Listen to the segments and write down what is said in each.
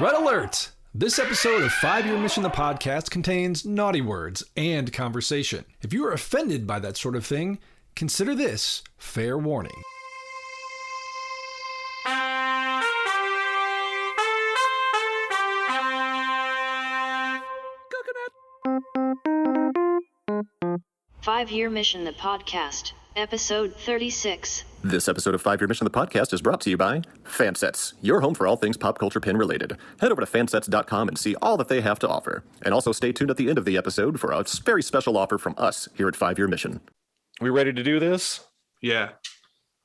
Red alert! This episode of 5-Year Mission the Podcast contains naughty words and conversation. If you are offended by that sort of thing, consider this fair warning. Coconut. 5-Year Mission the Podcast, episode 36. This episode of 5-Year Mission the Podcast is brought to you by Fansets, your home for all things pop culture pin related. Head over to fansets.com and see all that they have to offer. And also stay tuned at the end of the episode for a very special offer from us here at 5-Year Mission. We ready to do this? Yeah.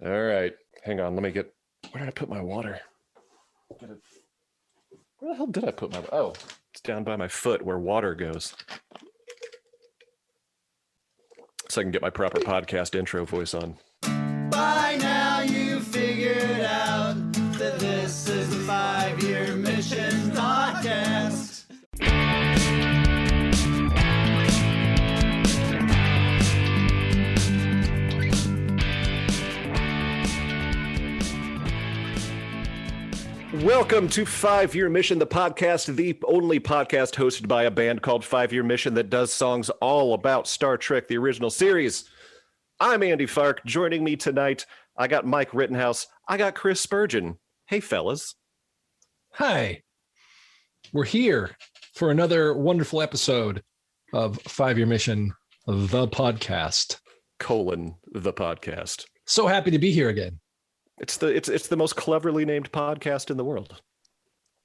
All right. Hang on. Let me get... Where did I put my water? Where the hell did I put my... Oh, it's down by my foot where water goes. So I can get my proper podcast intro voice on. By now you figured out that this is the 5-Year Mission Podcast. Welcome to 5-Year Mission, the podcast, the only podcast hosted by a band called 5-Year Mission that does songs all about Star Trek, the original series. I'm Andy Fark. Joining me tonight, I got Mike Rittenhouse. I got Chris Spurgeon. Hey, fellas. Hi. We're here for another wonderful episode of 5-Year Mission, the podcast. The podcast. So happy to be here again. It's the most cleverly named podcast in the world.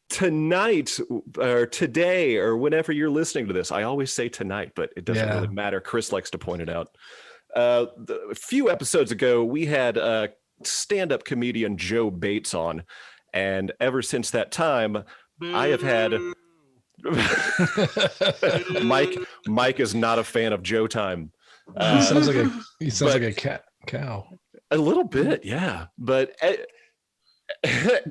Tonight, or today, or whenever you're listening to this, I always say tonight, but it doesn't really matter. Chris likes to point it out. A few episodes ago, we had stand-up comedian Joe Bates on, and ever since that time, I have had... Mike is not a fan of Joe Time. He sounds like a cow. A little bit, yeah. But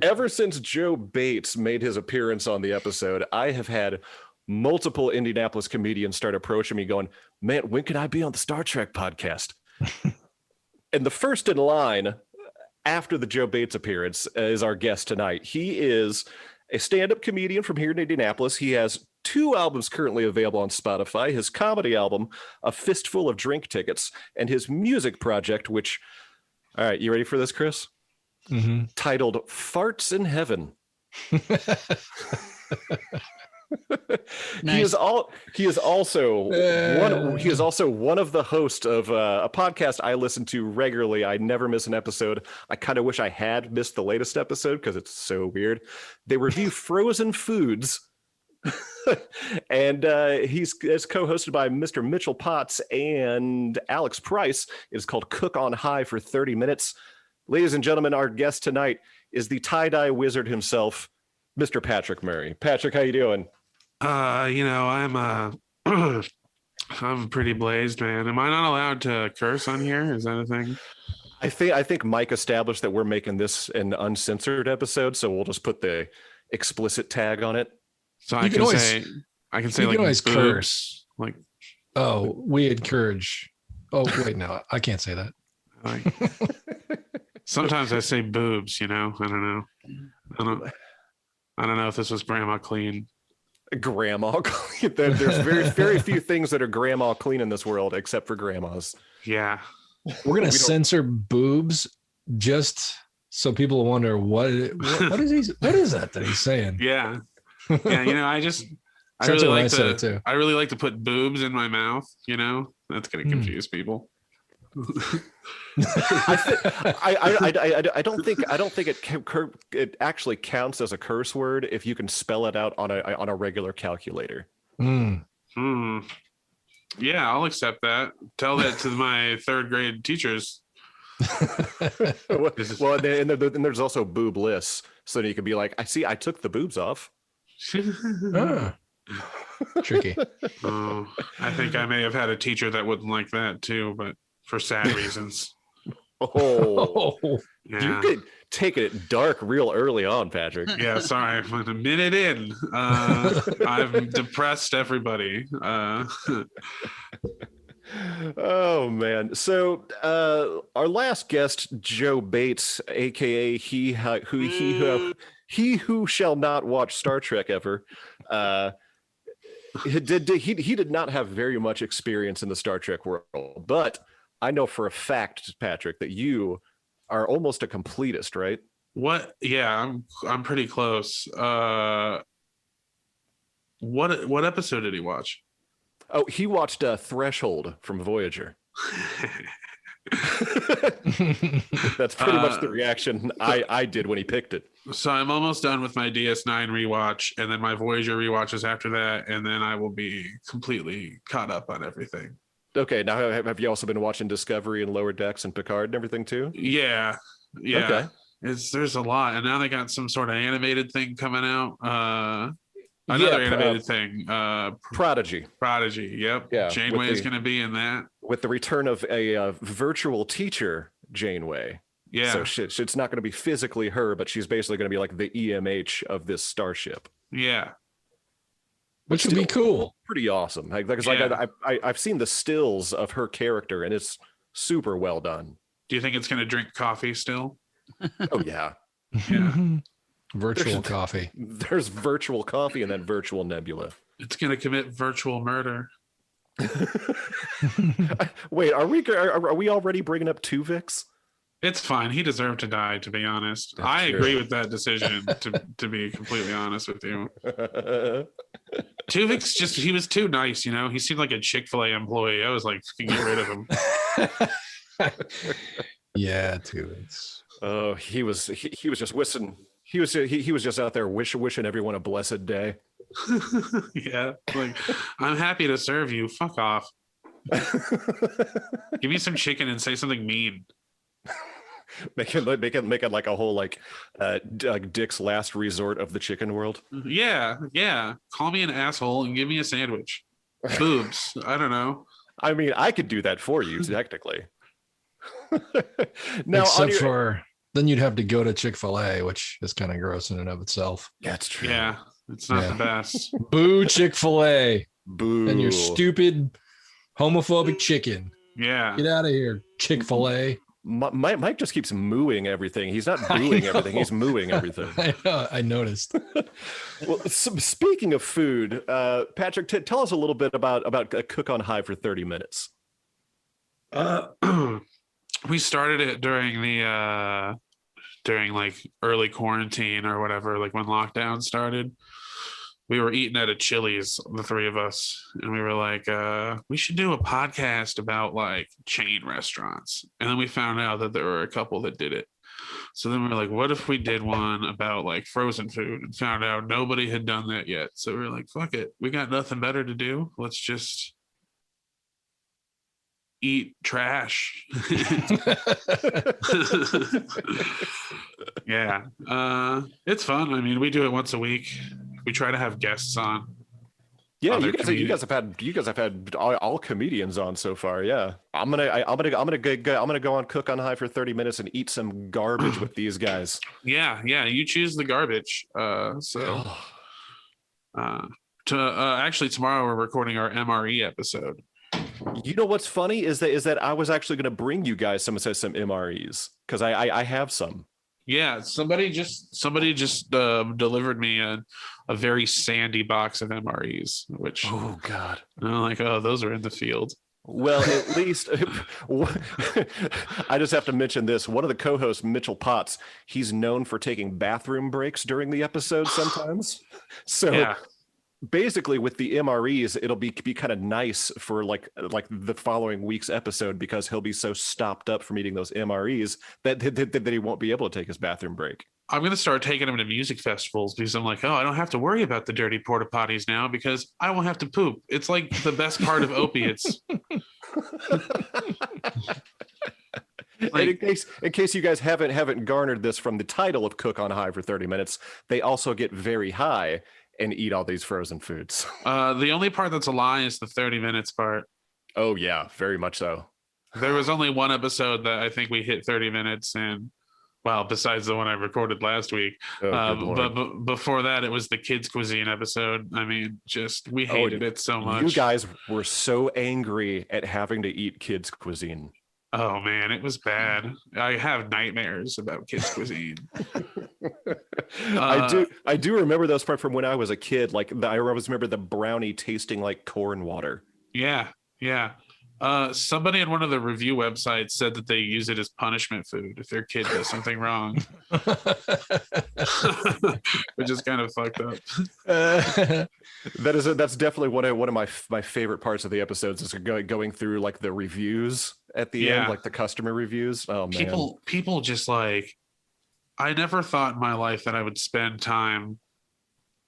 ever since Joe Bates made his appearance on the episode, I have had multiple Indianapolis comedians start approaching me going, man, when can I be on the Star Trek podcast? And the first in line after the Joe Bates appearance is our guest tonight. He is a stand-up comedian from here in Indianapolis. He has 2 albums currently available on Spotify, his comedy album, A Fistful of Drink Tickets, and his music project, which... All right, you ready for this, Chris? Mm-hmm. Titled Farts in Heaven. Nice. He is also one of the hosts of a podcast I listen to regularly. I never miss an episode. I kind of wish I had missed the latest episode because it's so weird. They review frozen foods. And it's co-hosted by Mr. Mitchell Potts and Alex Price. It is called Cook on High for 30 Minutes. Ladies and gentlemen, our guest tonight is the tie-dye wizard himself, Mr. Patrick Murray. Patrick, how you doing? I'm I'm pretty blazed, man. Am I not allowed to curse on here? Is that a thing? I think Mike established that we're making this an uncensored episode, so we'll just put the explicit tag on it. So I can say like always curse. Like, oh, we encourage. Oh, wait, no, I can't say that. Like, sometimes I say boobs, I don't know. I don't know if this was grandma clean. Grandma clean. There's very, very few things that are grandma clean in this world, except for grandmas. Yeah. We're going to censor boobs just so people wonder what is that he's saying? Yeah. Yeah, I really like to put boobs in my mouth, that's going to confuse people. I don't think it actually counts as a curse word if you can spell it out on a regular calculator. Yeah, I'll accept that. Tell that to my 3rd grade teachers. Well, and there's also boobless, so that you can be like, I took the boobs off. Tricky. Oh, I think I may have had a teacher that wouldn't like that too, but for sad reasons. Yeah. You could take it dark real early on, Patrick. Yeah, sorry. I'm a minute in. I've depressed everybody. Oh man! So our last guest, Joe Bates, aka he he who shall not watch Star Trek ever, he did not have very much experience in the Star Trek world. But I know for a fact, Patrick, that you are almost a completist, right? What? Yeah, I'm pretty close. What episode did he watch? Oh, he watched Threshold from Voyager. That's pretty much the reaction I did when he picked it. So I'm almost done with my DS9 rewatch, and then my Voyager rewatches after that, and then I will be completely caught up on everything. Okay, now have you also been watching Discovery and Lower Decks and Picard and everything too? Yeah. Okay. There's a lot, and now they got some sort of animated thing coming out. Another animated thing. Prodigy. Yep. Yeah. Janeway is going to be in that with the return of a virtual teacher, Janeway. Yeah. So it's not going to be physically her, but she's basically going to be like the EMH of this starship. Yeah. Which would be cool. Pretty awesome. I've seen the stills of her character, and it's super well done. Do you think it's going to drink coffee still? Oh yeah. Yeah. Virtual coffee. There's virtual coffee and then virtual nebula. It's going to commit virtual murder. Wait, are we already bringing up Tuvix? It's fine. He deserved to die, to be honest. That's I true. agree with that decision, to be completely honest with you. Tuvix he was too nice, you know? He seemed like a Chick-fil-A employee. I was like, get rid of him. Yeah, Tuvix. Oh, he was just wishing. He was just out there wishing everyone a blessed day. Yeah, like, I'm happy to serve you. Fuck off. Give me some chicken and say something mean. Make it like a whole Dick's last resort of the chicken world. Yeah. Call me an asshole and give me a sandwich. Boobs. I don't know. I mean, I could do that for you technically. Now, except for then you'd have to go to Chick-fil-A, which is kind of gross in and of itself. That's true. Yeah, it's not the best. Boo Chick-fil-A. Boo. And your stupid homophobic chicken. Yeah. Get out of here, Chick-fil-A. Mike just keeps mooing everything. He's not booing everything. He's mooing everything. I know. I noticed. Well, speaking of food, Patrick, tell us a little bit about a Cook on High for 30 minutes. We started it during like early quarantine or whatever, like when lockdown started. We were eating at a Chili's, the three of us, and we were like, we should do a podcast about like chain restaurants. And then we found out that there were a couple that did it. So then we were like, what if we did one about like frozen food, and found out nobody had done that yet. So we were like, fuck it. We got nothing better to do. Let's just eat trash. Yeah. It's fun. I mean, we do it once a week. We try to have guests on. Yeah, you guys have had all comedians on so far. Yeah, I'm gonna go on Cook on High for 30 minutes and eat some garbage with these guys. Yeah. You choose the garbage. Actually, tomorrow we're recording our MRE episode. You know what's funny is that I was actually going to bring you guys some MREs because I have some. Yeah, somebody just delivered me a very sandy box of MREs, which oh god, I'm like, oh, those are in the field. Well, at least I just have to mention this. One of the co-hosts, Mitchell Potts, he's known for taking bathroom breaks during the episode sometimes. So yeah. Basically, with the MREs, it'll be kind of nice for like the following week's episode because he'll be so stopped up from eating those MREs that he won't be able to take his bathroom break. I'm going to start taking him to music festivals because I'm like, oh, I don't have to worry about the dirty porta potties now because I won't have to poop. It's like the best part of opiates. Like, in case you guys haven't garnered this from the title of Cook on High for 30 minutes, they also get very high and eat all these frozen foods. The only part that's a lie is the 30 minutes part. Oh yeah, very much so. There was only one episode that I think we hit 30 minutes, and well, besides the one I recorded last week. But before that, it was the kids cuisine episode. I mean, we hated it so much. You guys were so angry at having to eat kids cuisine. Oh man, it was bad. I have nightmares about kids cuisine. I do remember those parts from when I was a kid. Like I always remember the brownie tasting like corn water. Yeah. Somebody on one of the review websites said that they use it as punishment food if their kid does something wrong, which is kind of fucked up. That's definitely one of my favorite parts of the episodes is going through like the reviews at the end, like the customer reviews. Oh man, people just like, I never thought in my life that I would spend time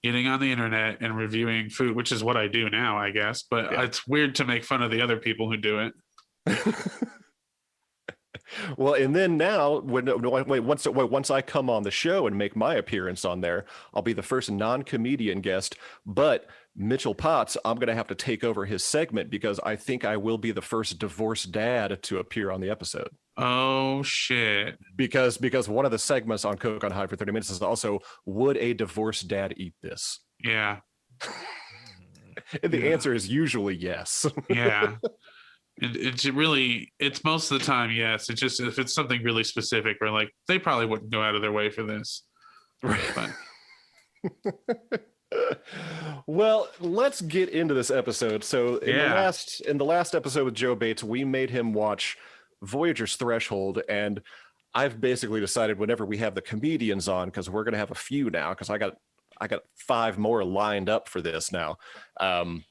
getting on the internet and reviewing food, which is what I do now, I guess. But it's weird to make fun of the other people who do it. Well, and then now, once I come on the show and make my appearance on there, I'll be the first non-comedian guest. But Mitchell Potts, I'm going to have to take over his segment because I think I will be the first divorced dad to appear on the episode. Oh shit! Because one of the segments on Coke on High for 30 Minutes is also, would a divorced dad eat this? Yeah. And the answer is usually yes. Yeah. It's most of the time yes. It's just if it's something really specific, we're like, they probably wouldn't go out of their way for this. Right. Well, let's get into this episode. So in the last episode with Joe Bates, we made him watch Voyager's Threshold, and I've basically decided whenever we have the comedians on, because we're going to have a few now, because I got 5 more lined up for this now. I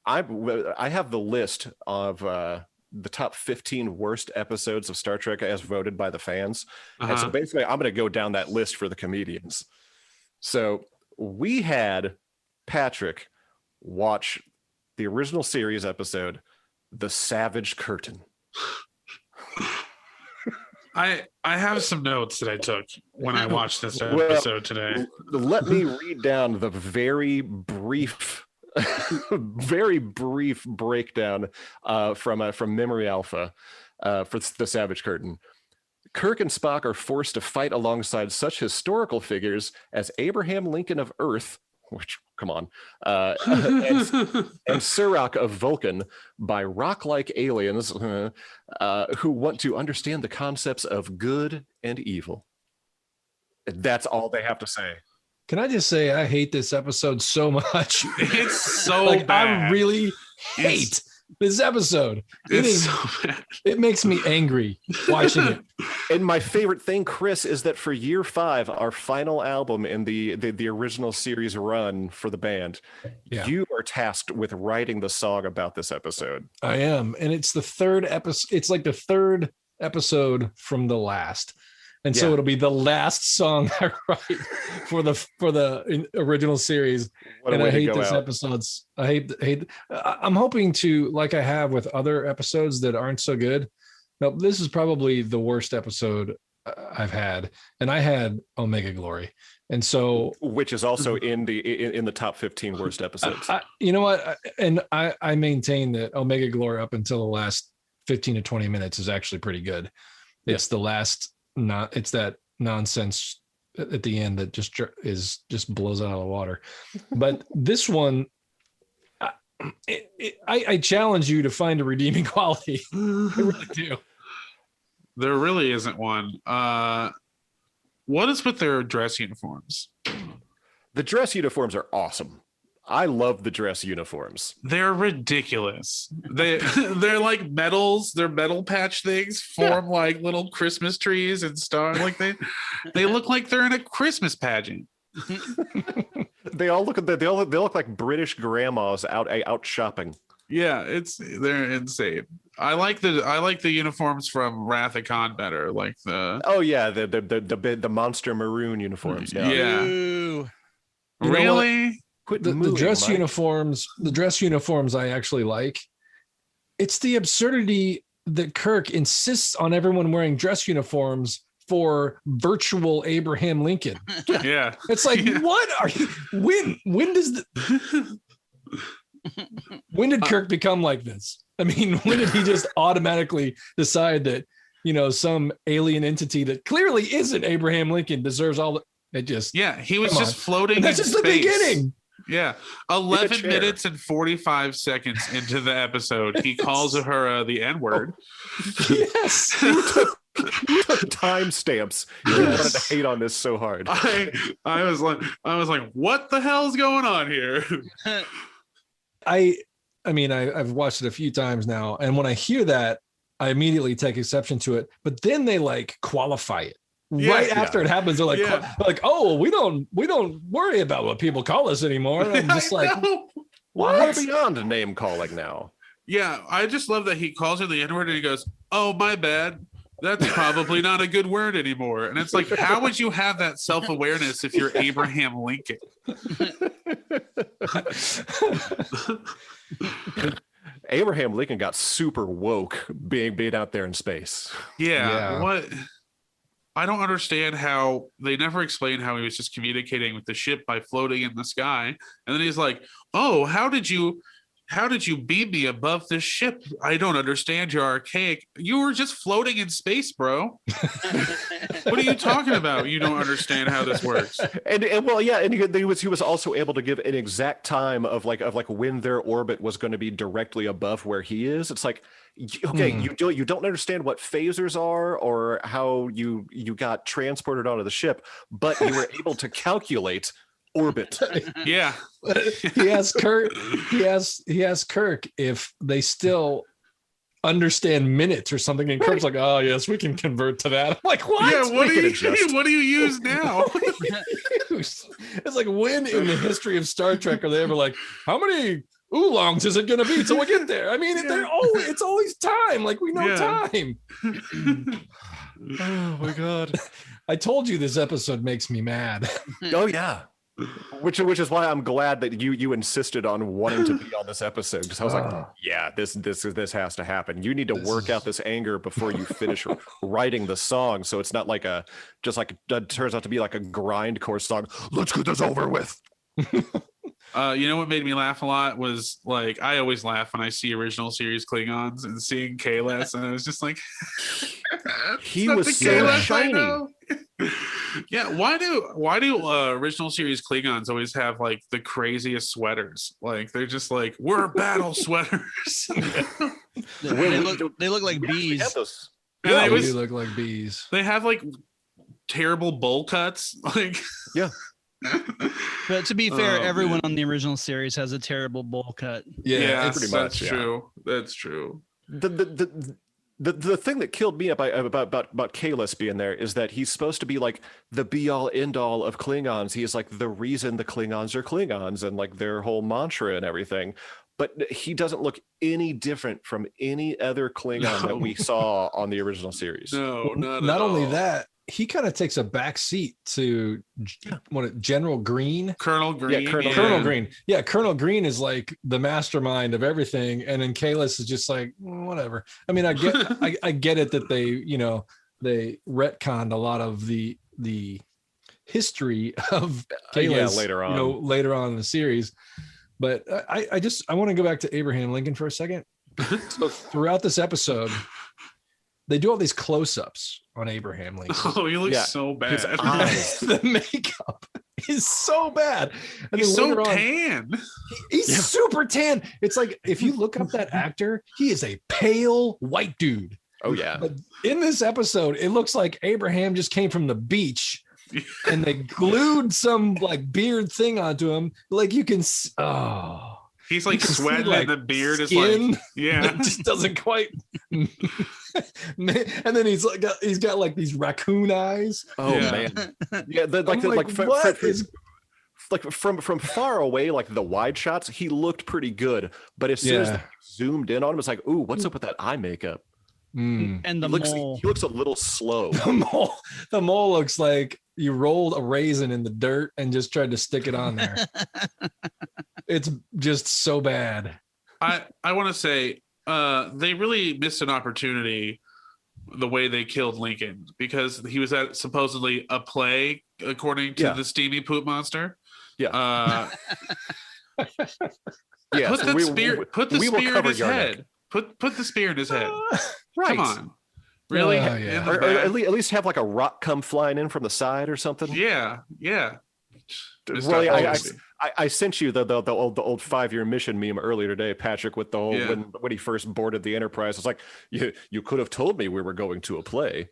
have the list of the top 15 worst episodes of Star Trek as voted by the fans. And so basically I'm going to go down that list for the comedians. So we had Patrick watch the original series episode, The Savage Curtain. I have some notes that I took when I watched this episode today. Let me read down the very brief breakdown from Memory Alpha for The Savage Curtain. Kirk and Spock are forced to fight alongside such historical figures as Abraham Lincoln of Earth, which, come on, and Surak of Vulcan by rock-like aliens who want to understand the concepts of good and evil. That's all they have to say. Can I just say I hate this episode so much? It's so bad. I really hate this episode. So bad. It makes me angry watching it. And my favorite thing, Chris, is that for year 5, our final album in the original series run for the band, you are tasked with writing the song about this episode. I am, and it's the 3rd episode. It's like the 3rd episode from the last. And so it'll be the last song I write for the original series. And I hate this episodes. I hate. I'm hoping to, like I have with other episodes that aren't so good. No, this is probably the worst episode I've had, and I had Omega Glory, and so which is also in the top 15 worst episodes. You know what? And I maintain that Omega Glory up until the last 15 to 20 minutes is actually pretty good. It's the last. It's that nonsense at the end that just blows out of the water. But this one, I challenge you to find a redeeming quality. I really do. There really isn't one. What is with their dress uniforms? The dress uniforms are awesome. I love the dress uniforms. They're ridiculous. They're like medals. They're metal patch things form like little Christmas trees and stars. Like they look like they're in a Christmas pageant. They look like British grandmas out shopping. Yeah, they're insane. I like the uniforms from Wrath of Khan better. Like the monster maroon uniforms. Yeah. Ooh. Really? The dress uniforms I actually like. It's the absurdity that Kirk insists on everyone wearing dress uniforms for virtual Abraham Lincoln. Yeah. It's like, what are you, when did Kirk become like this? I mean, when did he just automatically decide that, some alien entity that clearly isn't Abraham Lincoln deserves all he was just floating. And that's in just space. the beginning. Yeah. 11 minutes and 45 seconds into the episode, he calls her the N-word. Yes. Timestamps. You wanted to hate on this so hard. I was like, what the hell's going on here? I mean, I've watched it a few times now, and when I hear that, I immediately take exception to it. But then they like qualify it right after it happens. They're like, oh, we don't worry about what people call us anymore. And I'm just like, what? We're beyond name calling now. Yeah, I just love that he calls her the N-word and he goes, oh, my bad. That's probably not a good word anymore. And it's like, how would you have that self-awareness if you're Abraham Lincoln? Abraham Lincoln got super woke being out there in space. Yeah. What? I don't understand how they never explained how he was just communicating with the ship by floating in the sky. And then he's like, oh, how did you beam me above this ship? I don't understand your archaic. You were just floating in space, bro. What are you talking about? You don't understand how this works. And well, yeah, and he was also able to give an exact time of when their orbit was going to be directly above where he is. It's like, okay, you don't understand what phasers are or how you got transported onto the ship, but you were able to calculate orbit. Yeah. He asked Kirk if they still understand minutes or something, and Kirk's like, oh yes, we can convert to that. I'm like, what? Yeah, what do you use now? It's like, when in the history of Star Trek are they ever like, how many oolongs is it gonna be till we get there? I mean, it's always time. Like, we know time. Oh my god. I told you this episode makes me mad. Oh yeah. Which is why I'm glad that you insisted on wanting to be on this episode, because I was like, yeah, this has to happen. You need to work out this anger before you finish writing the song, so it's not like it turns out to be like a grindcore song. Let's get this over with. You know what made me laugh a lot was, like, I always laugh when I see original series Klingons, and seeing Kahless, and I was just like, he was so shiny. Yeah, why do original series Klingons always have like the craziest sweaters? Like, they're just like, we're battle sweaters. They look like bees. They do look like bees. They have like terrible bowl cuts. Like, yeah. But to be fair, everyone on the original series has a terrible bowl cut. Yeah, pretty much. That's true. That's true. The thing that killed me about Kahless being there is that he's supposed to be like the be all end all of Klingons. He is like the reason the Klingons are Klingons and like their whole mantra and everything. But he doesn't look any different from any other Klingon that we saw on the original series. No, not only that, he kind of takes a back seat to General Green. Colonel Green. Yeah, Colonel Green. Yeah, Colonel Green is like the mastermind of everything, and then Kahless is just like, whatever. I mean, I get it that they retconned a lot of the history of Kahless later on. Later on in the series. But I want to go back to Abraham Lincoln for a second. So throughout this episode, they do all these close-ups on Abraham Lincoln. Oh, he looks so bad. His eyes, the makeup is so bad. And he's so tan. He's super tan. It's like, if you look up that actor, he is a pale white dude. Oh yeah. But in this episode, it looks like Abraham just came from the beach and they glued some like beard thing onto him. Like, you can he's like sweating, like, and the beard is like, it just doesn't quite. And then he's got like these raccoon eyes. Oh man, yeah. From far away, like the wide shots, he looked pretty good. But as soon as they zoomed in on him, it's like, ooh, what's up with that eye makeup? And the mole. He looks a little slow. The mole looks like you rolled a raisin in the dirt and just tried to stick it on there. It's just so bad. I want to say they really missed an opportunity the way they killed Lincoln, because he was at supposedly a play, according to the steamy poop monster. Yeah. Put the spear in his head. Put the spear in his head. Right. Come on. Really? Or at least have like a rock come flying in from the side or something. Yeah. Well, I sent you the old 5-year mission meme earlier today, Patrick, with the whole when he first boarded the Enterprise. It's like you could have told me we were going to a play.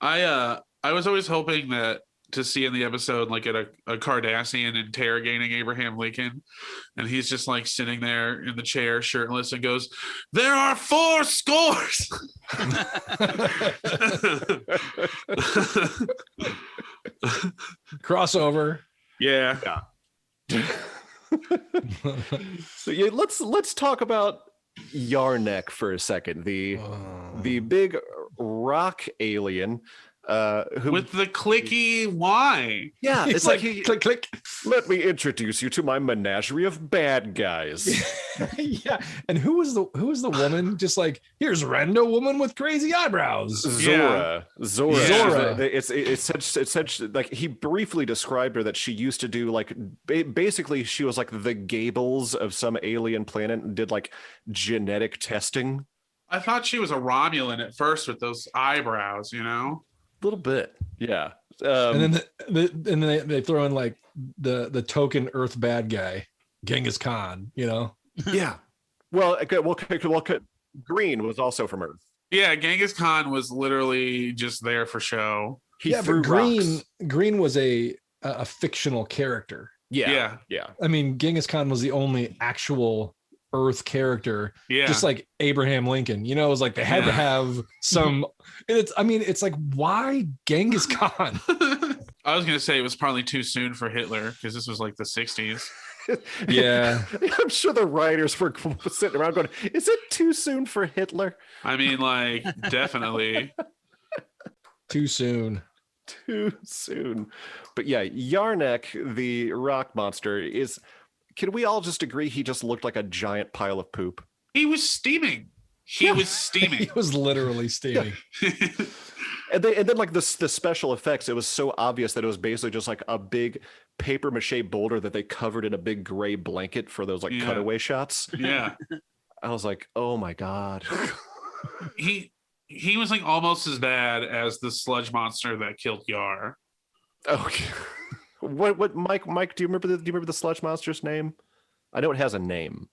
I was always hoping to see in the episode like a Cardassian interrogating Abraham Lincoln, and he's just like sitting there in the chair shirtless and goes, "There are 4 scores." Crossover. Yeah. So let's talk about Yarnek for a second. The big rock alien who with the clicky Y. Yeah, it's like he, click click. Let me introduce you to my menagerie of bad guys. Yeah, and who was the woman? Just like, here's a rando woman with crazy eyebrows. Zora. Zora. It's such like he briefly described her that she used to do like basically she was like the Gables of some alien planet and did like genetic testing. I thought she was a Romulan at first with those eyebrows, you know. A little bit, yeah. And then they throw in like the token Earth bad guy, Genghis Khan. You know. Yeah. Well, Green was also from Earth. Yeah, Genghis Khan was literally just there for show. But Green was a fictional character. Yeah. I mean, Genghis Khan was the only actual Earth character, just like Abraham Lincoln. You know, it was like they had to have some. It's like, why Genghis Khan? I was gonna say it was probably too soon for Hitler because this was like the 60s. Yeah, I'm sure the writers were sitting around going, "Is it too soon for Hitler?" I mean, like, definitely too soon. Too soon. But yeah, Yarnek, the rock monster, is. Can we all just agree he just looked like a giant pile of poop? He was steaming. He was steaming. He was literally steaming. And then like the special effects, it was so obvious that it was basically just like a big paper mache boulder that they covered in a big gray blanket for those like cutaway shots. Yeah. I was like, oh my God. He was like almost as bad as the sludge monster that killed Yar. Okay. What Mike, do you remember the sludge monster's name? I know it has a name.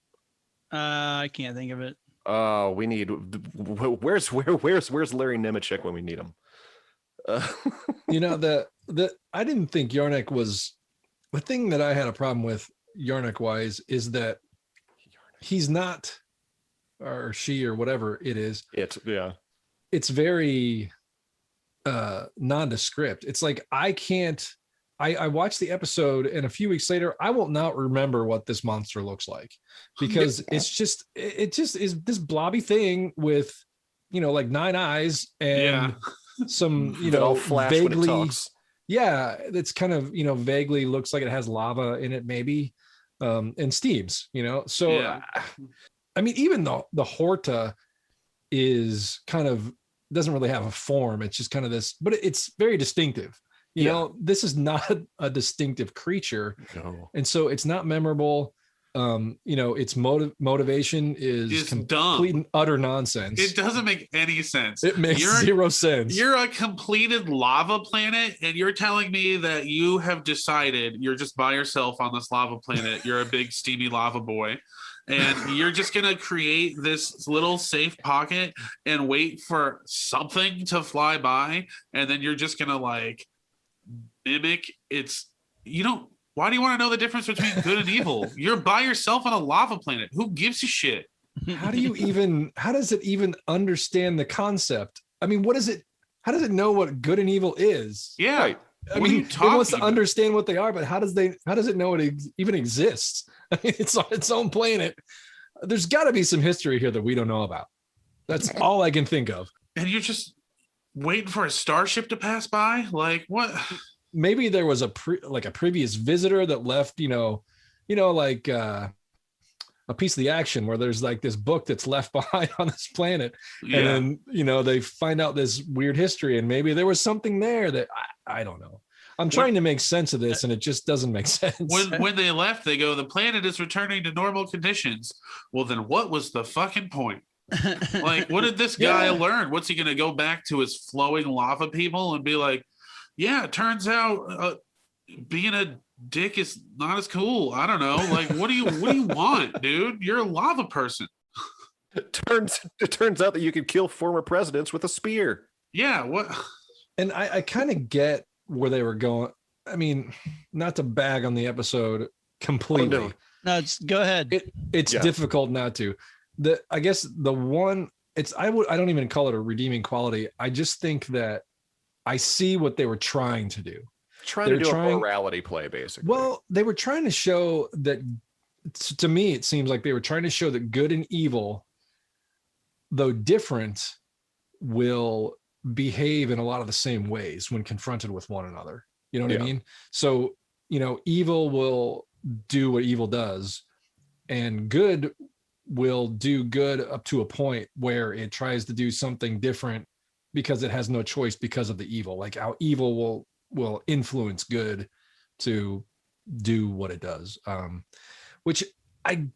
I can't think of it. Oh, we need where's Larry Nemechek when we need him? You know, I didn't think Yarnek was the thing that I had a problem with Yarnek wise is that he's not, or she or whatever it is. It's very nondescript. It's like I watched the episode and a few weeks later, I will not remember what this monster looks like because it just is this blobby thing with, you know, like 9 eyes and some, you know, vaguely, it's kind of, you know, vaguely looks like it has lava in it maybe, and steams, you know? So, I mean, even though the Horta is kind of, doesn't really have a form. It's just kind of this, but it's very distinctive. You know, this is not a distinctive creature. No. And so it's not memorable. You know, its motivation is complete dumb. And utter nonsense. It doesn't make any sense. It makes zero sense. You're a completed lava planet, and you're telling me that you have decided you're just by yourself on this lava planet. You're a big steamy lava boy. And you're just going to create this little safe pocket and wait for something to fly by. And then you're just going to like mimic why do you want to know the difference between good and evil? You're by yourself on a lava planet. Who gives a shit? How does it even understand the concept? I mean, how does it know what good and evil is? Yeah. Right. I mean, it wants to understand what they are, but how does it know it even exists? I mean, it's on its own planet. There's got to be some history here that we don't know about. That's all I can think of. And you're just waiting for a starship to pass by? Like, what? Maybe there was a previous visitor that left, like a piece of the action where there's like this book that's left behind on this planet. Yeah. And then, they find out this weird history and maybe there was something there that I don't know. I'm trying to make sense of this and it just doesn't make sense. When they left, they go, the planet is returning to normal conditions. Well, then what was the fucking point? Like, what did this guy learn? What's he going to go back to his flowing lava people and be like, yeah, it turns out being a dick is not as cool. I don't know. Like, what do you want, dude? You're a lava person. It turns out that you can kill former presidents with a spear. Yeah, what? And I kind of get where they were going. I mean, not to bag on the episode completely. Oh, No, go ahead. It's difficult not to. I guess the one I don't even call it a redeeming quality. I just think that I see what they were trying to do. Trying to do a morality play, basically. Well, they were trying to show that, to me, it seems like they were trying to show that good and evil, though different, will behave in a lot of the same ways when confronted with one another. You know what I mean? So, evil will do what evil does, and good will do good up to a point where it tries to do something different because it has no choice because of the evil. Like how evil will influence good to do what it does, which I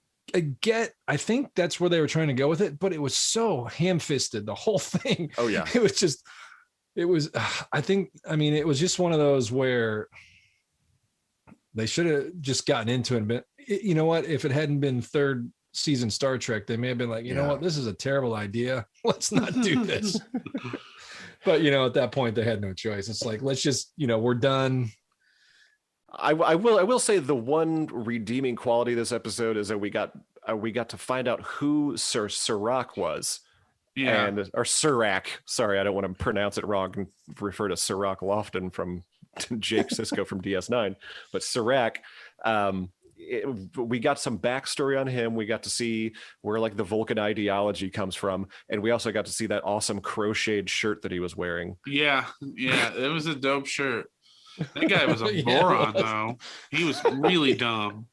get. I think that's where they were trying to go with it, but it was so ham-fisted, the whole thing. Oh yeah. It was just it was just one of those where they should have just gotten into it. But you know what, if it hadn't been third season Star Trek, they may have been like, you know what, this is a terrible idea, let's not do this. But at that point they had no choice. It's like, let's just, we're done. I will say the one redeeming quality of this episode is that we got to find out who Sir Serac was. Yeah. Or Serac. Sorry, I don't want to pronounce it wrong and refer to Serac Lofton from Jake Sisko from DS9. But Serac, we got some backstory on him. We got to see where like the Vulcan ideology comes from. And we also got to see that awesome crocheted shirt that he was wearing. Yeah. It was a dope shirt. That guy was a moron, though. He was really dumb.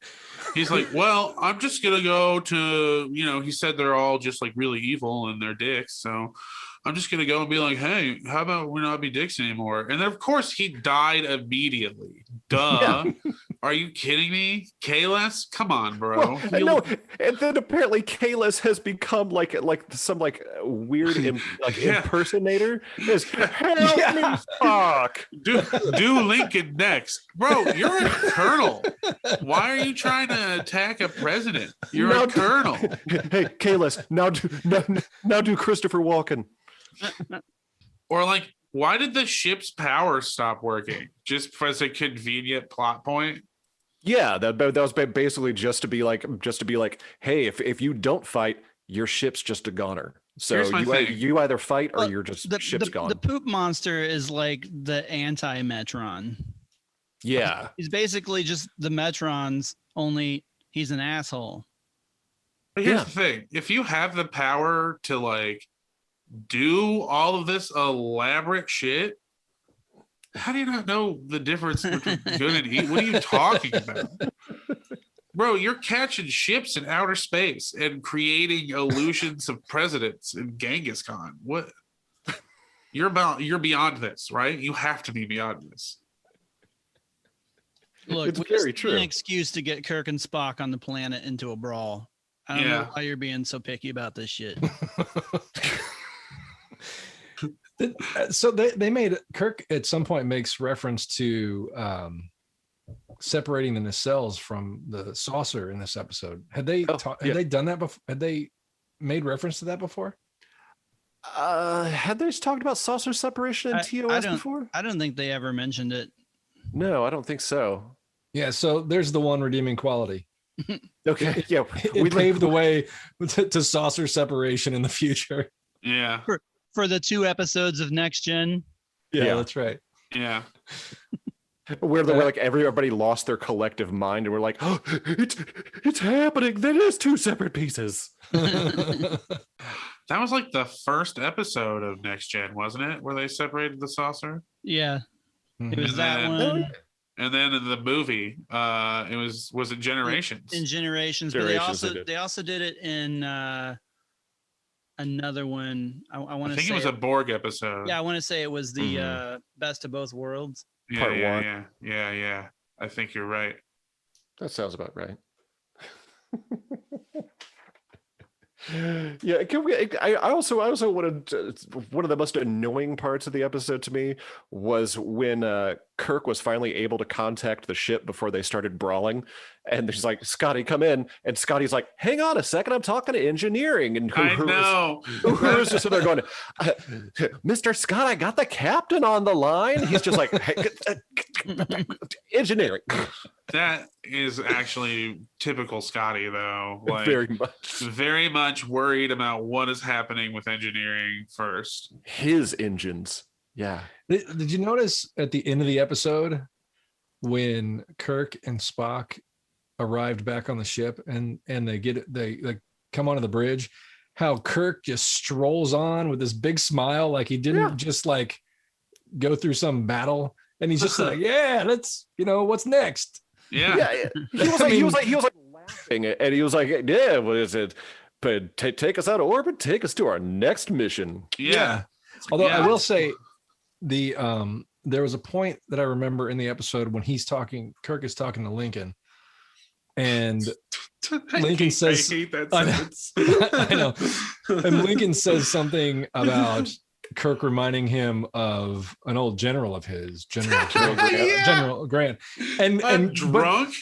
He's like, well, I'm just going to go to, he said they're all just like really evil and they're dicks. So I'm just going to go and be like, hey, how about we not be dicks anymore? And then, of course, he died immediately. Duh. Yeah. Are you kidding me? Kahless? Come on, bro. Well, I know. And then apparently Kahless has become like some weird impersonator. Help me talk. Do Lincoln next. Bro, you're a colonel. Why are you trying to attack a president? You're a colonel. Hey, Kahless, now do Christopher Walken. Or like, why did the ship's power stop working? Just as a convenient plot point? Yeah, that was basically just to be like, hey, if you don't fight, your ship's just a goner. So you either fight or you're just ship's gone. The poop monster is like the anti-Metron. Yeah. He's basically just the Metrons, only he's an asshole. But here's the thing. If you have the power to like do all of this elaborate shit, how do you not know the difference between good and evil? What are you talking about? Bro, you're catching ships in outer space and creating illusions of presidents in Genghis Khan. What? You're beyond this, right? You have to be beyond this. Look, it's very true. An excuse to get Kirk and Spock on the planet into a brawl. I don't know why you're being so picky about this shit. So they made Kirk at some point makes reference to separating the nacelles from the saucer in this episode. Had they done that before? Had they made reference to that before? Had they talked about saucer separation in TOS before? I don't think they ever mentioned it. No, I don't think so. Yeah, so there's the one redeeming quality. Okay, we paved the way to saucer separation in the future. Yeah. For the 2 episodes of Next Gen. Yeah, that's right. Yeah. Where like everybody lost their collective mind and we're like, oh, it's happening. That is 2 separate pieces. That was like the first episode of Next Gen, wasn't it? Where they separated the saucer? Yeah. Mm-hmm. It was that one. And then in the movie, was it Generations? In Generations, but they also did it in another one. I want to say it was a Borg episode. Yeah, I want to say it was the Best of Both Worlds. Part 1. Yeah. I think you're right. That sounds about right. Yeah, can we? I also wanted one of the most annoying parts of the episode to me was when Kirk was finally able to contact the ship before they started brawling, and he's like, "Scotty, come in," and Scotty's like, "Hang on a second, I'm talking to engineering," and I know. Uhura's just sitting there going, "Mr. Scott, I got the captain on the line." He's just like, hey, engineering. That is actually typical Scotty, though. Like, very much worried about what is happening with engineering first. His engines. Yeah. Did you notice at the end of the episode when Kirk and Spock arrived back on the ship and they like come onto the bridge, how Kirk just strolls on with this big smile, like he didn't just like go through some battle, and he's just like, yeah, let's, what's next? Yeah. He was like laughing, and he was like, yeah, what is it? But take us out of orbit, take us to our next mission. Yeah. Although I will say there was a point that I remember in the episode when Kirk is talking to Lincoln, and Lincoln says, I hate that sentence. I know. And Lincoln says something about Kirk reminding him of an old general of his, General Grant. And drunk,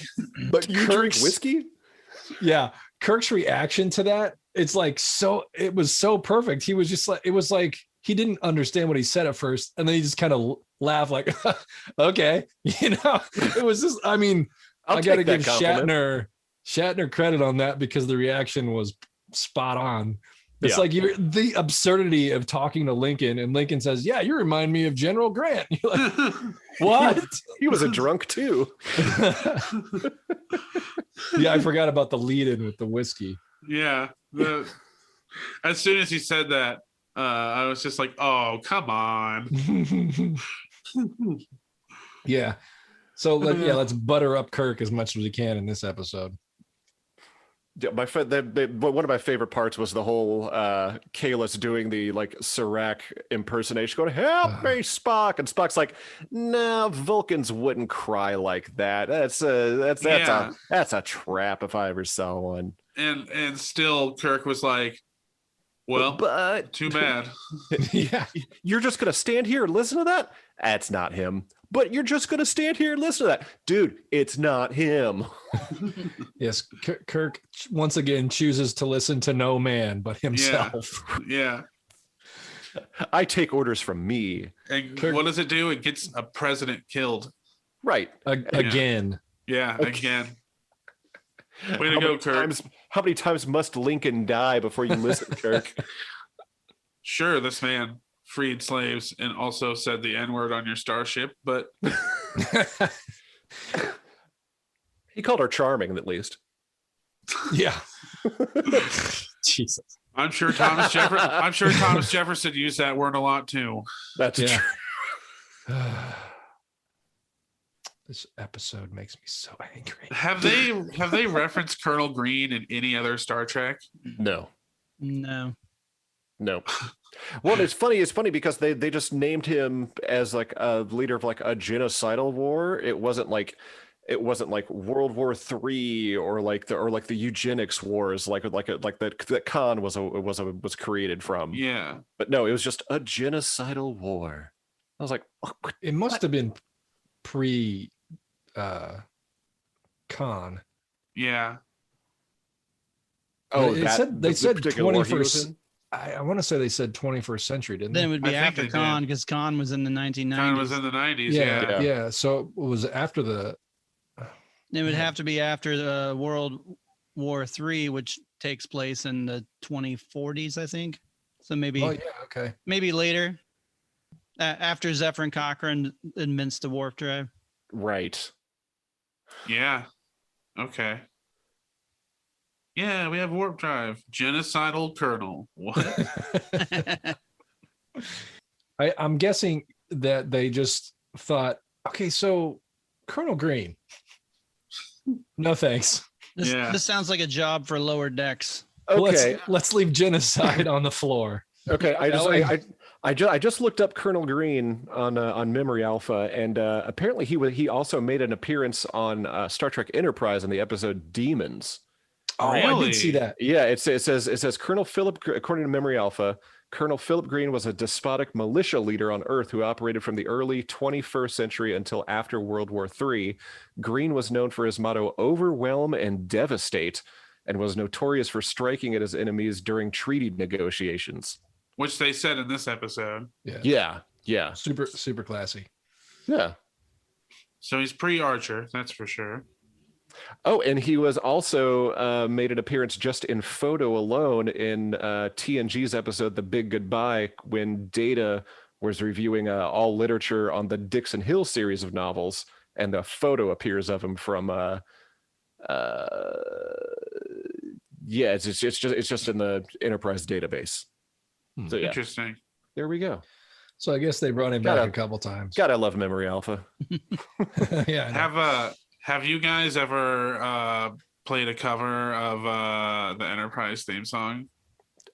but you drink whiskey? Yeah. Kirk's reaction to that, it was so perfect. He was just like, it was like he didn't understand what he said at first, and then he just kind of laughed like, okay. It was just, I mean, I got to give Shatner credit on that, because the reaction was spot on. It's like the absurdity of talking to Lincoln, and Lincoln says, yeah, you remind me of General Grant. You're like, what? He was a drunk too. Yeah, I forgot about the lead-in with the whiskey. Yeah. As soon as he said that, I was just like, oh, come on. Yeah. So let's butter up Kirk as much as we can in this episode. Yeah, one of my favorite parts was the whole Kahless doing the like Serac impersonation, going, "Help me, Spock," and Spock's like, "No, Vulcans wouldn't cry like that. That's a trap if I ever saw one." And still, Kirk was like, "Well, but too bad." Yeah, you're just gonna stand here and listen to that? That's not him. But you're just going to stand here and listen to that. Dude, it's not him. Yes, Kirk once again chooses to listen to no man but himself. Yeah. I take orders from me. And Kirk, what does it do? It gets a president killed. Right. Again. Yeah, again. Way to go, Kirk. How many times must Lincoln die before you listen, Kirk? Sure, this man freed slaves and also said the N-word on your starship, but he called her charming, at least. Yeah. Jesus. I'm sure Thomas Jefferson used that word a lot too. That's true. This episode makes me so angry. Have they referenced Colonel Green in any other Star Trek? No. Well, it's funny because they just named him as like a leader of like a genocidal war. It wasn't like World War III or like the eugenics wars that Khan was created from. Yeah. But no, it was just a genocidal war. I was like, it must have been pre Khan. Yeah. Oh, they said 21st. I want to say they said 21st century, didn't they? Then it would be after Khan, because Khan was in the 1990s. Khan was in the 90s. Yeah. So it was after the. It would have to be after the World War III, which takes place in the 2040s, I think. So maybe. Oh yeah. Okay. Maybe later, after Zephyr and Cochrane invents the warp drive. Right. Yeah. Okay. Yeah, we have warp drive. Genocidal colonel. What? I'm guessing that they just thought, okay, so Colonel Green. No thanks. This sounds like a job for lower decks. Okay, let's leave genocide on the floor. Okay, I just looked up Colonel Green on Memory Alpha, and apparently he also made an appearance on Star Trek Enterprise in the episode Demons. Oh, I did see that. Yeah, it says Colonel Philip, according to Memory Alpha, Colonel Philip Green was a despotic militia leader on Earth who operated from the early 21st century until after World War III. Green was known for his motto, overwhelm and devastate, and was notorious for striking at his enemies during treaty negotiations. Which they said in this episode. Yeah. Super classy. Yeah. So he's pre-Archer, that's for sure. Oh, and he was also made an appearance just in photo alone in TNG's episode, The Big Goodbye, when Data was reviewing all literature on the Dixon Hill series of novels, and the photo appears of him from it's just in the Enterprise database. So yeah, interesting. There we go. So I guess they brought him back a couple times. Gotta love Memory Alpha. Yeah. Have you guys ever played a cover of the Enterprise theme song?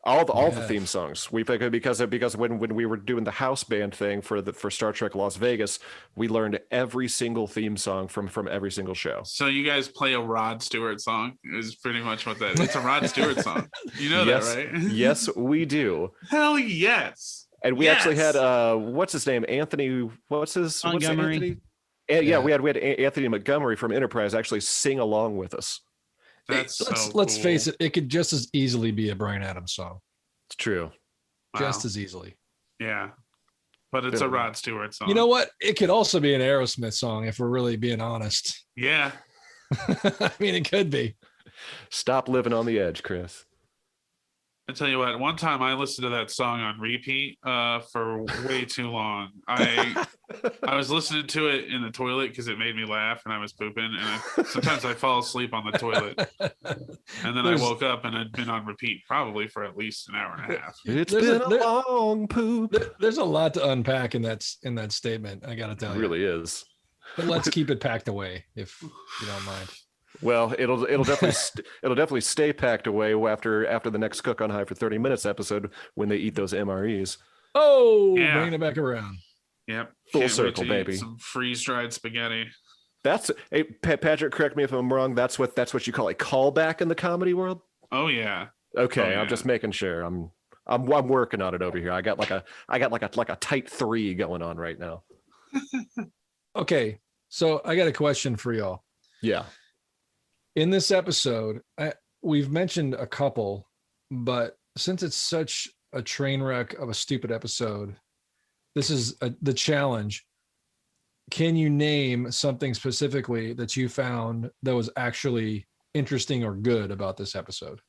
All the theme songs. We because when we were doing the house band thing for Star Trek Las Vegas, we learned every single theme song from every single show. So you guys play a Rod Stewart song is pretty much what that is. It's a Rod Stewart song. You know that, right? Yes, we do. Hell yes. And we actually had what's his name? Anthony. What's Anthony? Yeah, we had Anthony Montgomery from Enterprise actually sing along with us. Let's face it, it could just as easily be a Bryan Adams song. It's true. Just as easily. Yeah. But it's a Rod Stewart song. You know what? It could also be an Aerosmith song if we're really being honest. Yeah. I mean, it could be. Stop living on the edge, Chris. I tell you what, one time I listened to that song on repeat for way too long. I was listening to it in the toilet because it made me laugh and I was pooping, and sometimes I fall asleep on the toilet, and then I woke up and I'd been on repeat probably for at least an hour and a half. It's been a long poop. There's a lot to unpack in that statement, I gotta tell you. It really is. But let's keep it packed away if you don't mind. Well, it'll definitely stay packed away after the next Cook on High for 30 Minutes episode when they eat those MREs. Oh, bringing it back around. Yep. Full circle, baby. Some freeze-dried spaghetti. Hey, Patrick, correct me if I'm wrong. That's what you call a callback in the comedy world? Oh yeah. Okay, I'm just making sure. I'm working on it over here. I got like a tight 3 going on right now. Okay, so I got a question for y'all. Yeah. In this episode, we've mentioned a couple, but since it's such a train wreck of a stupid episode, this is the challenge. Can you name something specifically that you found that was actually interesting or good about this episode?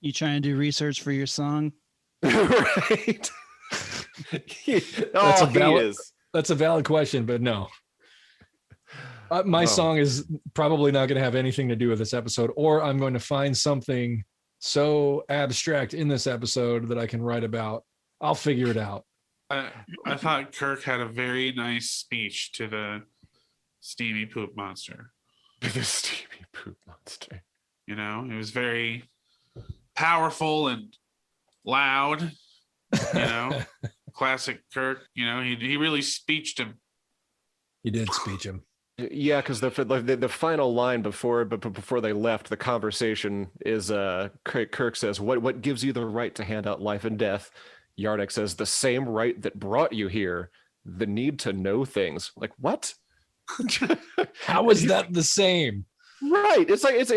You trying to do research for your song? Right. That's a valid question, but no. My song is probably not going to have anything to do with this episode, or I'm going to find something so abstract in this episode that I can write about. I'll figure it out. I thought Kirk had a very nice speech to the steamy poop monster. The steamy poop monster. You know, it was very powerful and loud. You know, classic Kirk. You know, he really speeched him. He did speech him. Yeah, because the final line before they left, the conversation is Kirk says, "What gives you the right to hand out life and death?" Yardak says, "The same right that brought you here, the need to know things." Like, what? How is that the same? Right. It's like it's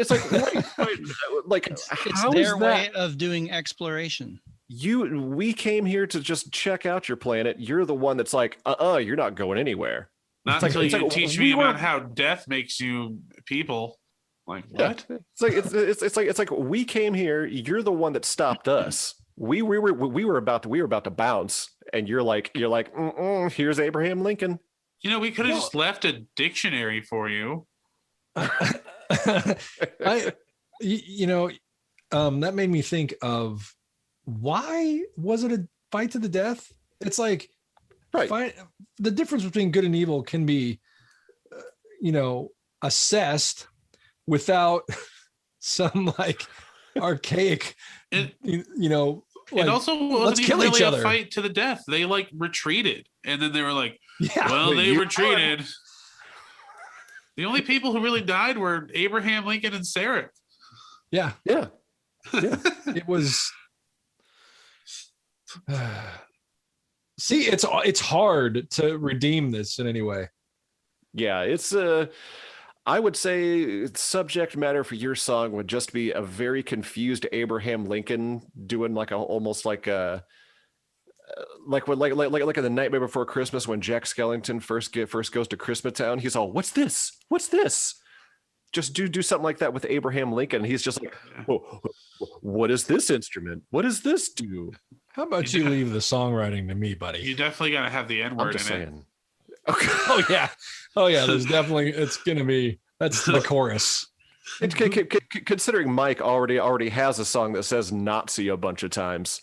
how their is that way of doing exploration. We came here to just check out your planet. You're the one that's like, you're not going anywhere. Not until you teach me about how death makes you people. Like what? Yeah. It's like we came here. You're the one that stopped us. We were about to bounce, and you're like, here's Abraham Lincoln. You know, we could have just left a dictionary for you. That made me think of, why was it a fight to the death? It's like, right. The difference between good and evil can be, assessed without some like archaic, it also wasn't even really a fight to the death. They like retreated, and then they were like, they retreated. The only people who really died were Abraham Lincoln and Sarah. Yeah. Yeah. It was. See, it's hard to redeem this in any way. Yeah, it's I would say subject matter for your song would just be a very confused Abraham Lincoln doing like almost like a like in the Nightmare Before Christmas when Jack Skellington first goes to Christmas-town. He's all, "What's this? What's this?" Just do something like that with Abraham Lincoln. He's just like, "Oh, what is this instrument? What does this do?" How about you leave the songwriting to me, buddy? You definitely got to have the N-word in it. Okay. Oh yeah. There's definitely, it's gonna be, that's the chorus. Considering Mike already has a song that says Nazi a bunch of times,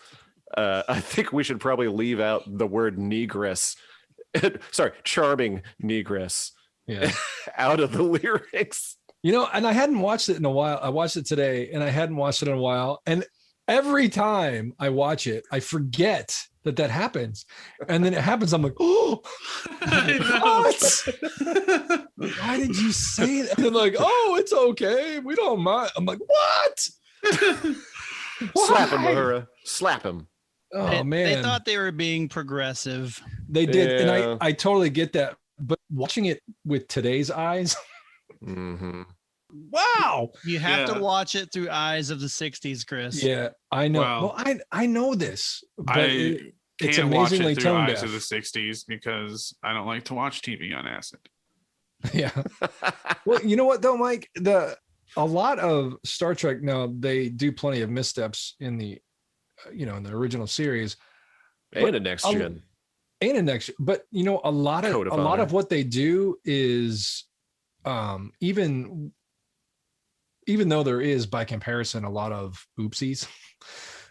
I think we should probably leave out the word negress. Sorry, charming negress. Yeah. Out of the lyrics. You know, and I hadn't watched it in a while. I watched it today and I hadn't watched it in a while. And every time I watch it, I forget that happens. And then it happens. I'm like, oh, what? Why did you say that? And they're like, oh, it's okay. We don't mind. I'm like, what? Slap him, Uhura. Slap him. Oh, man. They thought they were being progressive. They did. Yeah. And I totally get that. But watching it with today's eyes, Mm-hmm. wow. You have to watch it through eyes of the 60s, Chris. Yeah, I know. Well, I know this, but I it's can't watch amazingly it through tone eyes deaf. of the 60s because I don't like to watch TV on acid. Yeah. Well, you know what though, Mike? A lot of Star Trek now, they do plenty of missteps in the in the original series And a next gen. and in next, but a lot of what they do is even though there is by comparison a lot of oopsies,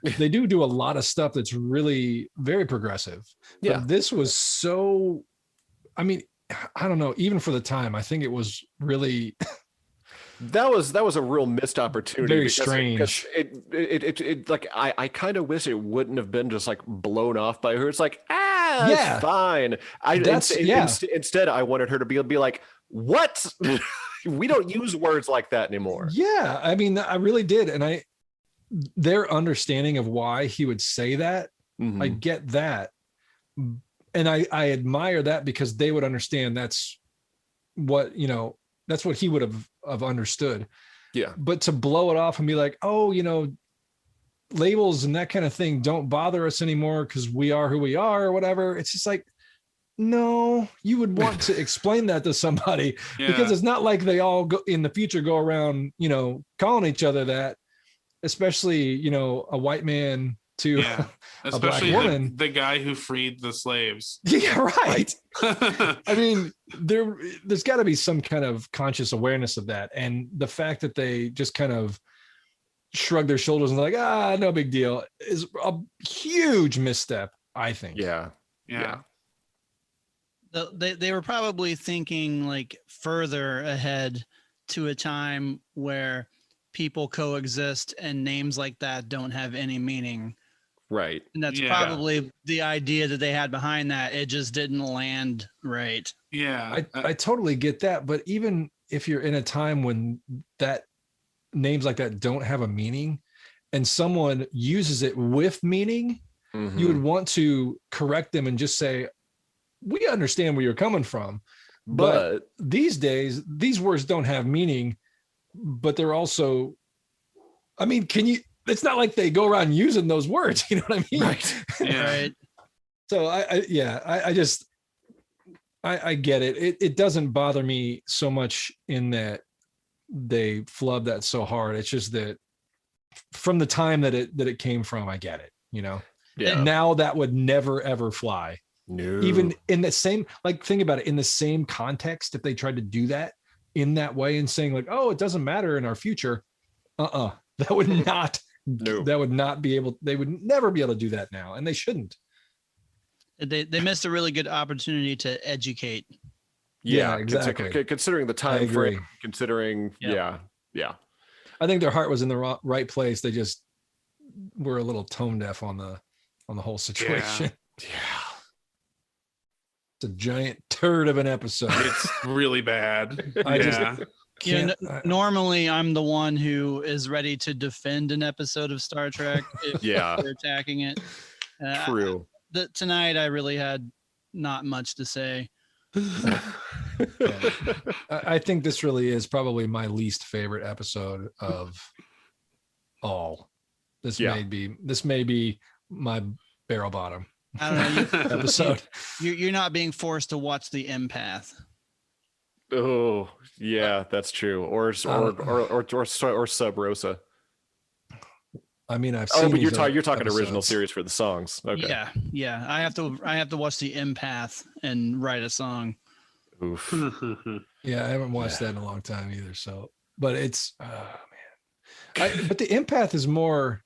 they do a lot of stuff that's really very progressive. Yeah. But this was so, I mean, I don't know, even for the time, I think it was really That was a real missed opportunity. Very strange. It like I kind of wish it wouldn't have been just like blown off by her. It's like, Yeah. it's fine. Instead, I wanted her to be like, what? We don't use words like that anymore. Yeah, I mean, I really did, and their understanding of why he would say that, Mhm. I get that, and I admire that because they would understand that's what he would have understood. Yeah. But to blow it off and be like, oh, labels and that kind of thing don't bother us anymore because we are who we are or whatever. It's just like, no, you would want to explain that to somebody because it's not like they all go in the future go around, calling each other that, especially, a white man to a black especially woman. the guy who freed the slaves. Yeah, right. I mean, there's got to be some kind of conscious awareness of that. And the fact that they just kind of shrug their shoulders and like, no big deal is a huge misstep, I think. Yeah. They were probably thinking like further ahead to a time where people coexist and names like that don't have any meaning. Right. And that's probably the idea that they had behind that. It just didn't land right. Yeah. I totally get that. But even if you're in a time when that names like that don't have a meaning and someone uses it with meaning, Mhm. you would want to correct them and just say, we understand where you're coming from. But these days, these words don't have meaning, but they're also, I mean, it's not like they go around using those words. You know what I mean? Right. Yeah. Right. So I get it. It doesn't bother me so much in that they flubbed that so hard. It's just that from the time that it came from, I get it, Yeah. Now that would never, ever fly. No. Even in the same, like, think about it, in the same context, if they tried to do that in that way and saying like, oh, it doesn't matter in our future. That would not, that would not be able, they would never be able to do that now. And they shouldn't. They missed a really good opportunity to educate. Yeah, exactly. Considering the time frame, considering, yeah. I think their heart was in the right place. They just were a little tone deaf on the whole situation. Yeah. It's a giant turd of an episode. It's really bad. I just Normally I'm the one who is ready to defend an episode of Star Trek if they're attacking it. True. Tonight I really had not much to say. I think this really is probably my least favorite episode of all. This may be my barrel bottom. I don't know. Episode. You're not being forced to watch The Empath. Oh yeah, that's true. Or Sub Rosa. I mean, I've seen. Oh, but you're talking original series for the songs. Okay. Yeah. I have to watch The Empath and write a song. Oof. Yeah, I haven't watched that in a long time either. So, but it's but The Empath is more.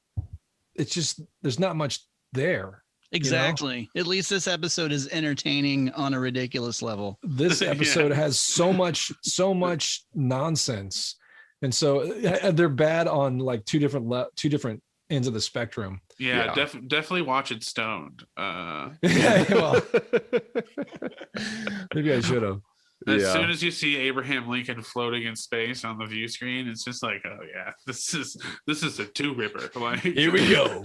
It's just there's not much there. Exactly. At least this episode is entertaining on a ridiculous level. This episode has so much nonsense, and so they're bad on like two different ends of the spectrum. Yeah. Definitely watch it stoned. Well, maybe I should have. As soon as you see Abraham Lincoln floating in space on the view screen, it's just like, oh yeah, this is a two-ripper. Like, here we go.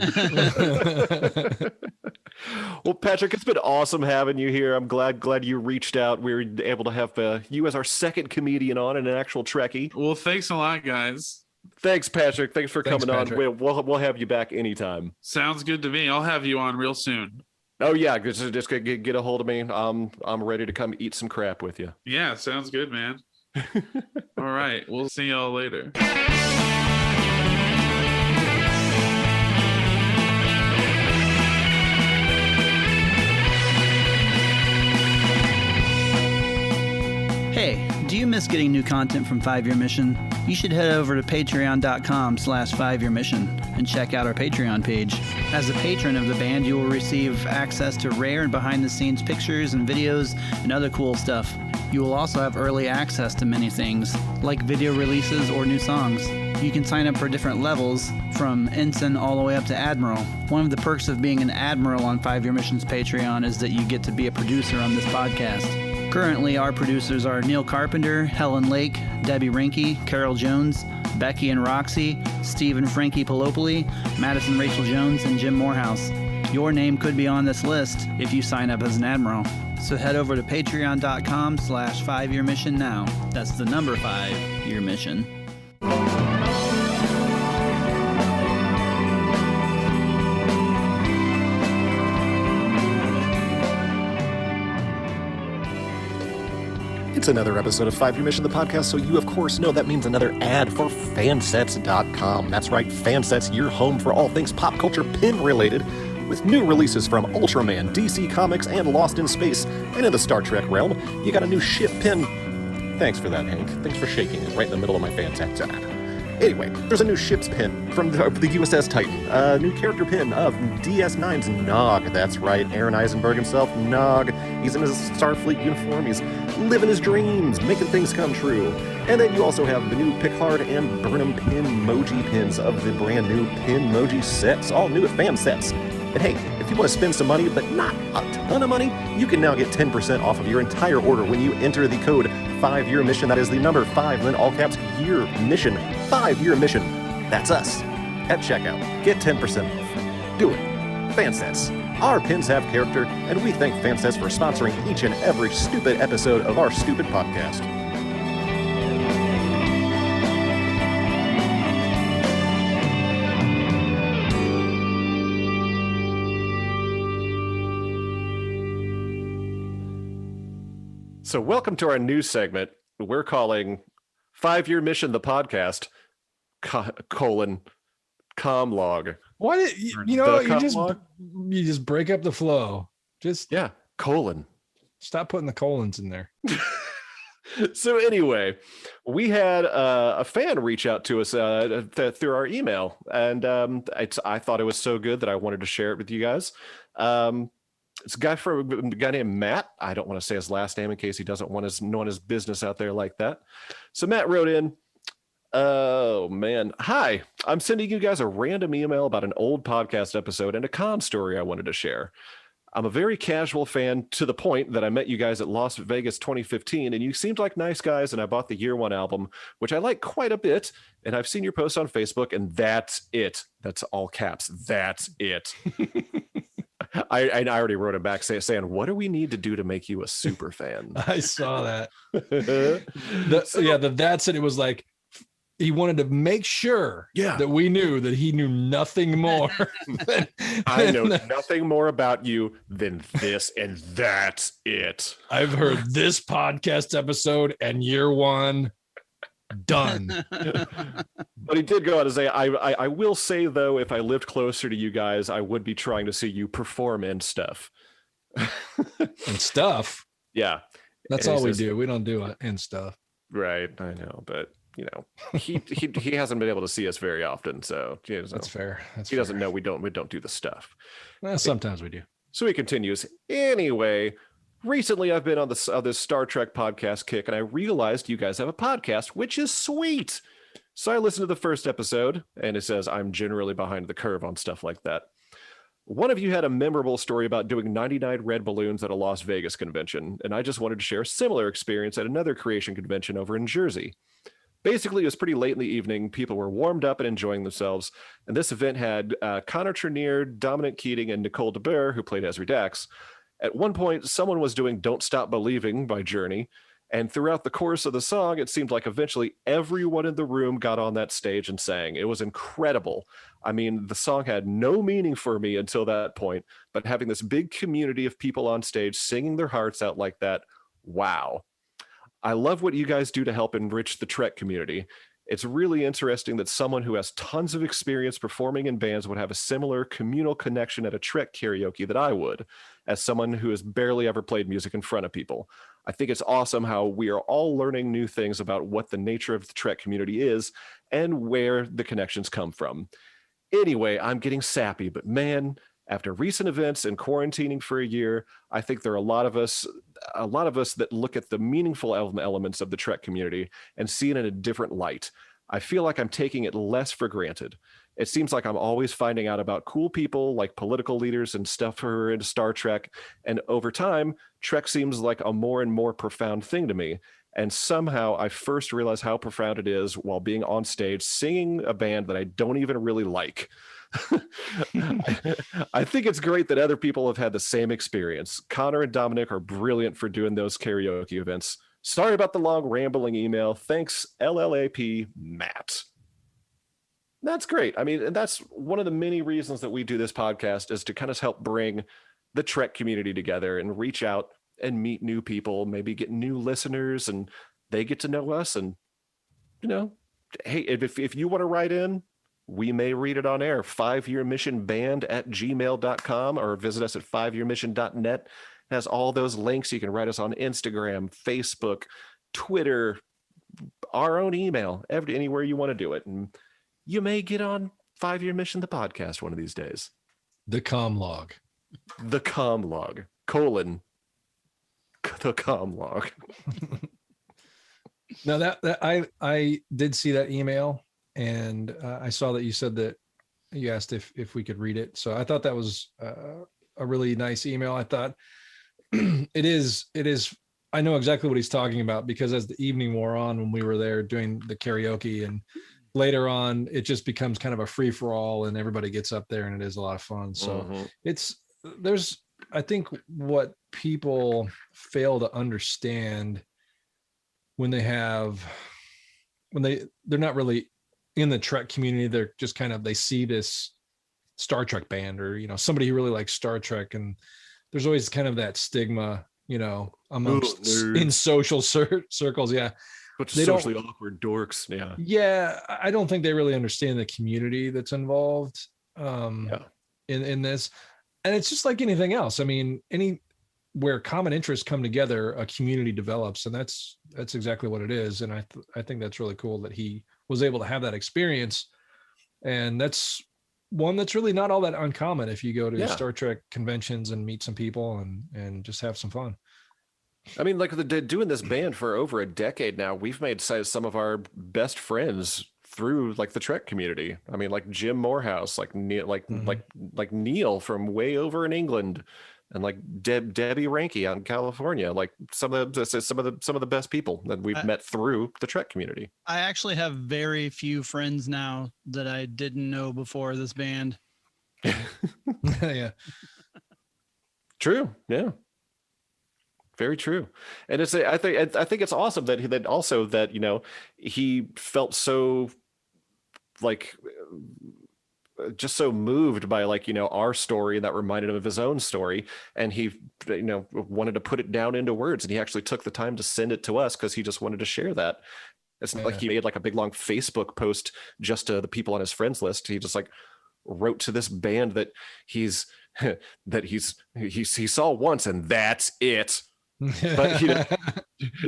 Well, Patrick, it's been awesome having you here. I'm glad you reached out. We were able to have you as our second comedian on and an actual Trekkie. Well, thanks a lot, guys. Thanks, Patrick. Thanks for coming on. We'll have you back anytime. Sounds good to me. I'll have you on real soon. Oh yeah, just get a hold of me. I'm ready to come eat some crap with you. Yeah, sounds good, man. All right, we'll see y'all later. Hey, do you miss getting new content from 5 Year Mission? You should head over to patreon.com/5yearmission and check out our Patreon page. As a patron of the band, you will receive access to rare and behind-the-scenes pictures and videos and other cool stuff. You will also have early access to many things, like video releases or new songs. You can sign up for different levels, from ensign all the way up to admiral. One of the perks of being an admiral on 5 Year Mission's Patreon is that you get to be a producer on this podcast. Currently, our producers are Neil Carpenter, Helen Lake, Debbie Rinke, Carol Jones, Becky and Roxy, Steve and Frankie Palopoli, Madison Rachel Jones, and Jim Morehouse. Your name could be on this list if you sign up as an admiral. So head over to patreon.com/5yearmission now. That's the number 5 Year Mission. It's another episode of 5 Year Mission, the podcast, so you, of course, know that means another ad for fansets.com. That's right, Fansets, your home for all things pop culture pin-related, with new releases from Ultraman, DC Comics, and Lost in Space. And in the Star Trek realm, you got a new ship pin. Thanks for that, Hank. Thanks for shaking it right in the middle of my Fansets ad. Anyway, there's a new ship's pin from the USS Titan, a new character pin of DS9's Nog. That's right, Aaron Eisenberg himself, Nog. He's in his Starfleet uniform, he's living his dreams, making things come true. And then you also have the new Picard and Burnham Pinmoji pins of the brand new Pinmoji sets, all new at Fansets. And hey, if you want to spend some money, but not a ton of money, you can now get 10% off of your entire order when you enter the code 5 Year Mission. That is the number 5, then all caps, Year Mission. 5 Year Mission. That's us. At checkout, get 10% off. Do it. Fansets. Our pins have character, and we thank Fansets for sponsoring each and every stupid episode of our stupid podcast. So welcome to our new segment we're calling 5 Year Mission, the podcast, colon, comlog. Why did you just break up the flow? Colon. Stop putting the colons in there. So anyway, we had a fan reach out to us through our email, and I thought it was so good that I wanted to share it with you guys. It's a guy named Matt. I don't want to say his last name in case he doesn't want us knowing his business out there like that. So Matt wrote in, oh man, hi, I'm sending you guys a random email about an old podcast episode and a con story I wanted to share. I'm a very casual fan to the point that I met you guys at Las Vegas 2015, and you seemed like nice guys, and I bought the Year One album, which I like quite a bit, and I've seen your posts on Facebook, and that's it. That's all caps. That's it. I already wrote him back saying, what do we need to do to make you a super fan? I saw that. That's it. It was like, he wanted to make sure that we knew that he knew nothing more. I know nothing more about you than this, and that's it. I've heard this podcast episode and Year One done. But he did go on to say, I will say, though, if I lived closer to you guys, I would be trying to see you perform and stuff. And stuff? Yeah. That's all we do. We don't do it and stuff. Right. I know. But, he hasn't been able to see us very often. So, that's fair. He doesn't know we don't do the stuff. Well, sometimes we do. So he continues. Anyway, recently I've been on this Star Trek podcast kick, and I realized you guys have a podcast, which is sweet. So I listened to the first episode, and it says I'm generally behind the curve on stuff like that. One of you had a memorable story about doing 99 red balloons at a Las Vegas convention, and I just wanted to share a similar experience at another creation convention over in Jersey. Basically, it was pretty late in the evening. People were warmed up and enjoying themselves, and this event had Connor Trenier, Dominic Keating, and Nicole DeBeer, who played Ezri Dax. At one point, someone was doing Don't Stop Believing by Journey, and throughout the course of the song, it seemed like eventually everyone in the room got on that stage and sang. It was incredible. I mean, the song had no meaning for me until that point, but having this big community of people on stage singing their hearts out like that, wow. I love what you guys do to help enrich the Trek community. It's really interesting that someone who has tons of experience performing in bands would have a similar communal connection at a Trek karaoke that I would, as someone who has barely ever played music in front of people. I think it's awesome how we are all learning new things about what the nature of the Trek community is and where the connections come from. Anyway, I'm getting sappy, but man, after recent events and quarantining for a year, I think there are a lot of us that look at the meaningful elements of the Trek community and see it in a different light. I feel like I'm taking it less for granted. It seems like I'm always finding out about cool people like political leaders and stuff who are into Star Trek. And over time, Trek seems like a more and more profound thing to me. And somehow I first realized how profound it is while being on stage singing a band that I don't even really like. I think it's great that other people have had the same experience. Connor and Dominic are brilliant for doing those karaoke events. Sorry about the long rambling email. Thanks, LLAP Matt. That's great. I mean, that's one of the many reasons that we do this podcast, is to kind of help bring the Trek community together and reach out and meet new people, maybe get new listeners, and they get to know us. And, hey, if you want to write in, we may read it on air. 5yearmissionband@gmail.com, or visit us at 5yearmission.net. It has all those links. You can write us on Instagram, Facebook, Twitter, our own email, anywhere you want to do it. And you may get on 5 Year Mission, the podcast, one of these days. The Comlog. The Comlog, the Comlog. Now that I did see that email. And I saw that you said that you asked if we could read it. So I thought that was a really nice email. I thought it is. I know exactly what he's talking about, because as the evening wore on, when we were there doing the karaoke, and later on, it just becomes kind of a free for all, and everybody gets up there, and it is a lot of fun. So I think what people fail to understand when they're not really in the Trek community, they're just they see this Star Trek band, or somebody who really likes Star Trek, and there's always kind of that stigma, amongst in social circles. Yeah, but socially awkward dorks. Yeah, I don't think they really understand the community that's involved in this, and it's just like anything else. I mean, where common interests come together, a community develops, and that's exactly what it is. And I think that's really cool that he was able to have that experience, and that's one that's really not all that uncommon if you go to Star Trek conventions and meet some people and just have some fun. I mean, like doing this band for over a decade now, we've made some of our best friends through like the Trek community. I mean, like Jim Morehouse, like Neil, like Neil from way over in England. and like Debbie Ranke out in California, like some of the best people that we've met through the Trek community. I actually have very few friends now that I didn't know before this band. Yeah. True. Yeah. Very true. And I think it's awesome that you know, he felt so like just so moved by like, you know, our story that reminded him of his own story, and he, you know, wanted to put it down into words, and he actually took the time to send it to us because he just wanted to share that. It's not like he made like a big long Facebook post just to the people on his friends list. He just like wrote to this band that he saw once, and that's it. But you know,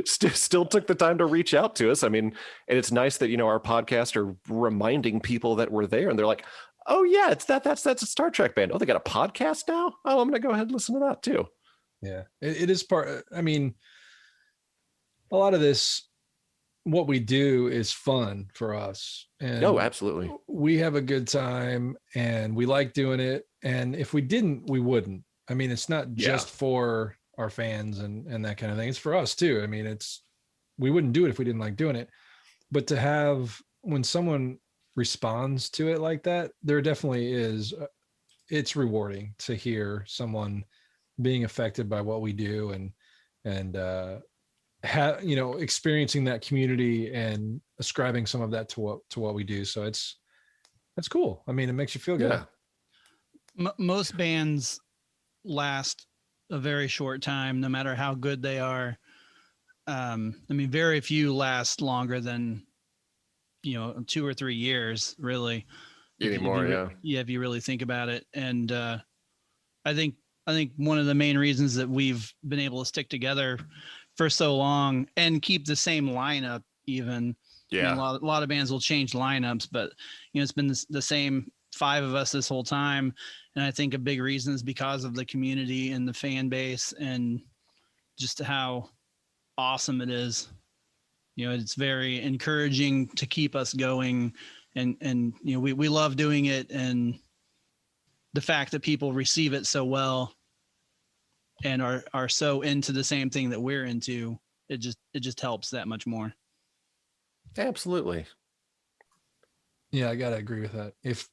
still took the time to reach out to us. I mean, and it's nice that, you know, our podcast are reminding people that we're there, and they're like, oh yeah, that's a Star Trek band. Oh, they got a podcast now? Oh, I'm gonna go ahead and listen to that too. Yeah, it is part. I mean, a lot of this, what we do is fun for us. And no, absolutely. We have a good time and we like doing it. And if we didn't, we wouldn't. I mean, it's not just for our fans and that kind of thing. It's for us too. I mean, we wouldn't do it if we didn't like doing it. But to have, when someone responds to it like that, there definitely is, it's rewarding to hear someone being affected by what we do and you know, experiencing that community and ascribing some of that to what we do. So that's cool. I mean, it makes you feel good. Most bands last a very short time, no matter how good they are. I mean, very few last longer than, you know, 2 or 3 years, really. Anymore, if you really think about it. And I think one of the main reasons that we've been able to stick together for so long and keep the same lineup, even. Yeah. You know, a lot of bands will change lineups, but you know, it's been the same 5 of us this whole time. And I think a big reason is because of the community and the fan base and just how awesome it is. You know, it's very encouraging to keep us going, and you know, we love doing it, and the fact that people receive it so well and are so into the same thing that we're into, it just helps that much more. Absolutely. Yeah, I gotta agree with that. If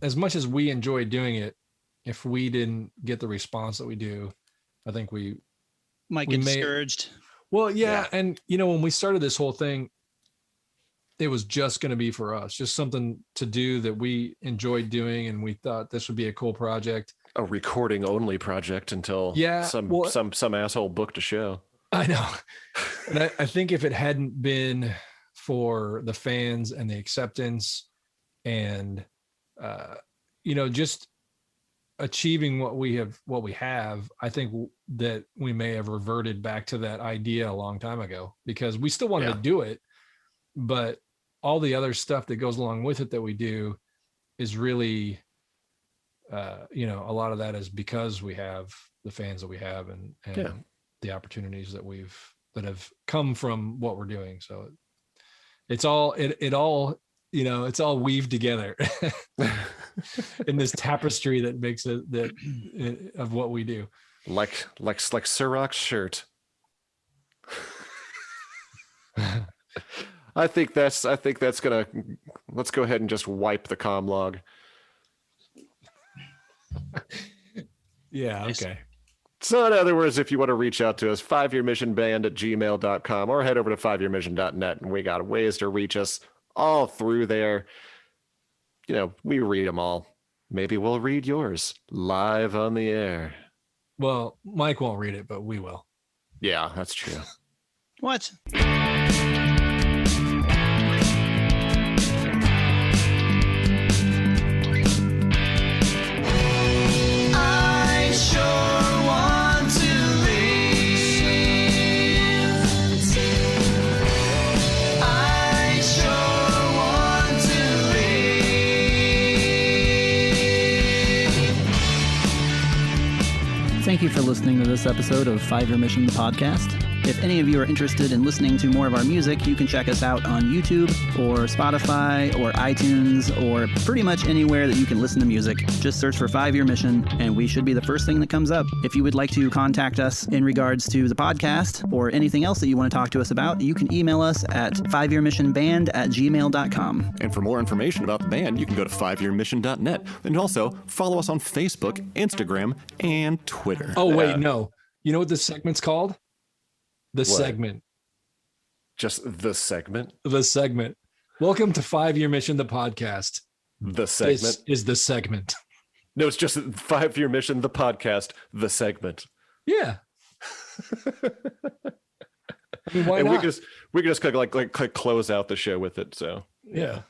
as much as we enjoy doing it, if we didn't get the response that we do, I think we might get discouraged. Well, yeah. And you know, when we started this whole thing, it was just going to be for us, just something to do that we enjoyed doing, and we thought this would be a cool project. A recording only project until some asshole booked a show. I know. And I think if it hadn't been for the fans and the acceptance and you know, just achieving what we have, I think that we may have reverted back to that idea a long time ago, because we still wanted to do it, but all the other stuff that goes along with it that we do is really, you know, a lot of that is because we have the fans that we have and the opportunities that have come from what we're doing. So it's all, it all, you know, it's all weaved together in this tapestry that makes it of what we do. Like Sirach's shirt. I think that's gonna, let's go ahead and just wipe the comm log. Yeah. Okay. So in other words, if you want to reach out to us, 5yearmissionband@gmail.com, or head over to 5yearmission.net, and we got ways to reach us all through there. You know, we read them all. Maybe we'll read yours live on the air. Well, Mike won't read it, but we will. Yeah, that's true. What? Thank you for listening to this episode of 5 Year Mission, the podcast. If any of you are interested in listening to more of our music, you can check us out on YouTube or Spotify or iTunes or pretty much anywhere that you can listen to music. Just search for 5 Year Mission and we should be the first thing that comes up. If you would like to contact us in regards to the podcast or anything else that you want to talk to us about, you can email us at 5yearmissionband@gmail.com. And for more information about the band, you can go to 5yearmission.net. And also follow us on Facebook, Instagram, and Twitter. Oh, wait, no. You know what this segment's called? The segment. Just the segment? The segment. Welcome to 5 Year Mission, the podcast. The segment? This is the segment. No, it's just 5 Year Mission, the podcast, the segment. Yeah. I mean, why and not? we can just like close out the show with it. So yeah.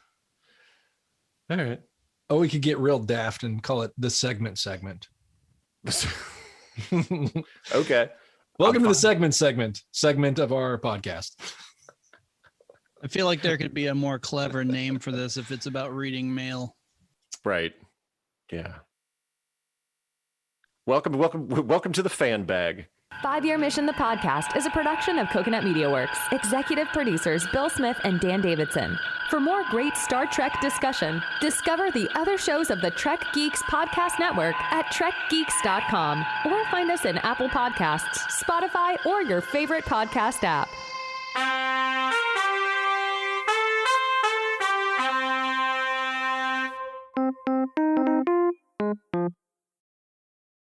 All right. Oh, we could get real daft and call it the segment. Okay. Welcome to the segment of our podcast. I feel like there could be a more clever name for this if it's about reading mail. Right. Yeah. Welcome to the fan bag. 5 Year Mission, the podcast, is a production of Coconut Media Works. Executive producers Bill Smith and Dan Davidson. For more great Star Trek discussion, discover the other shows of the Trek Geeks Podcast Network at trekgeeks.com or find us in Apple Podcasts, Spotify, or your favorite podcast app.